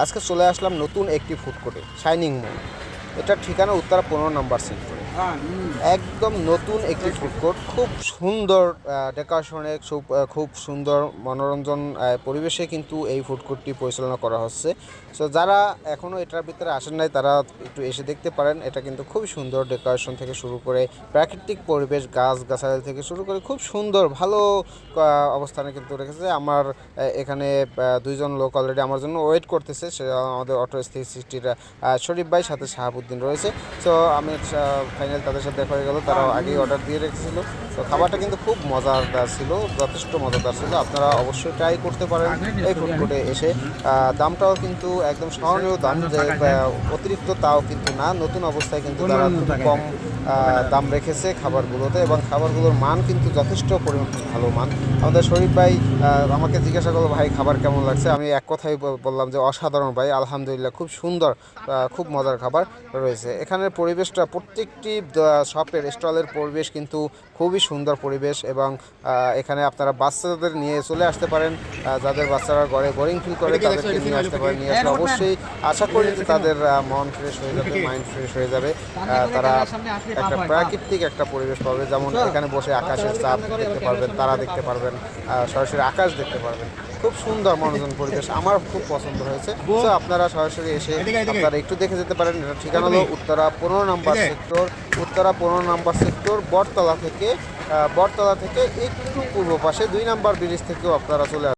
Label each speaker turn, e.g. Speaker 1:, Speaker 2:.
Speaker 1: আজকে চলে আসলাম নতুন একটি ফুড কোর্টে, শাইনিং মল। এটার ঠিকানা উত্তরা 15 নম্বর সেক্টরে। একদম নতুন একটি ফুড কোর্ট, খুব সুন্দর ডেকোরেশনে, খুব সুন্দর মনোরঞ্জন পরিবেশে কিন্তু এই ফুড কোর্টটি পরিচালনা করা হচ্ছে। সো যারা এখনও এটার ভিতরে আসেন নাই তারা একটু এসে দেখতে পারেন। এটা কিন্তু খুবই সুন্দর, ডেকোরেশন থেকে শুরু করে প্রাকৃতিক পরিবেশ, গাছগাছালি থেকে শুরু করে খুব সুন্দর ভালো অবস্থানে কিন্তু রেখেছে। আমার এখানে দুইজন লোক অলরেডি আমার জন্য ওয়েট করতেছে। সে আমাদের অটো সিটির শরীফ ভাই, সাথে শাহাবুদ্দিন রয়েছে। সো আমি ফাইনাল তাদের সাথে দেখা হয়ে গেল, তারা আগেই অর্ডার দিয়ে রেখেছিল। তো খাবারটা কিন্তু খুব মজাদার ছিল, যথেষ্ট মজাদার ছিল। আপনারা অবশ্যই ট্রাই করতে পারেন এই ফুড কোর্টে এসে। দামটাও কিন্তু একদম সহনীয় দাম, যে অতিরিক্ত তাও কিন্তু না। নতুন অবস্থায় কিন্তু তারা খুব কম দাম রেখেছে খাবারগুলোতে, এবং খাবারগুলোর মান কিন্তু যথেষ্ট পরিমাণ ভালো মান। আমাদের শরীফ ভাই আমাকে জিজ্ঞাসা করলো, ভাই খাবার কেমন লাগছে? আমি এক কথাই বললাম যে অসাধারণ ভাই, আলহামদুলিল্লাহ, খুব সুন্দর, খুব মজার খাবার রয়েছে। এখানের পরিবেশটা, প্রত্যেকটি শপের স্টলের পরিবেশ কিন্তু খুবই সুন্দর পরিবেশ। এবং এখানে আপনারা বাচ্চাদের নিয়ে চলে আসতে পারেন। যাদের বাচ্চারা ঘরে বোরিং ফিল করে তাদেরকে নিয়ে আসতে পারেন। নিয়ে আসলে অবশ্যই আশা করি যে তাদের মন ফ্রেশ হয়ে যাবে, মাইন্ড ফ্রেশ হয়ে যাবে। তারা একটা প্রাকৃতিক একটা পরিবেশ পাবে, যেমন এখানে বসে আকাশের চাঁদ দেখতে পারবেন, তারা দেখতে পারবেন, সরাসরি আকাশ দেখতে পারবেন। খুব সুন্দর মনোরঞ্জন পরিবেশ, আমার খুব পছন্দ হয়েছে। তো আপনারা সরাসরি এসে আপনারা একটু দেখে যেতে পারেন। এটা ঠিকানা হলো উত্তরা 15 নম্বর সেক্টর, উত্তরা 15 নম্বর সেক্টর, বটতলা থেকে একটু পূর্ব পাশে 2 নম্বর ব্রিজ থেকেও আপনারা চলে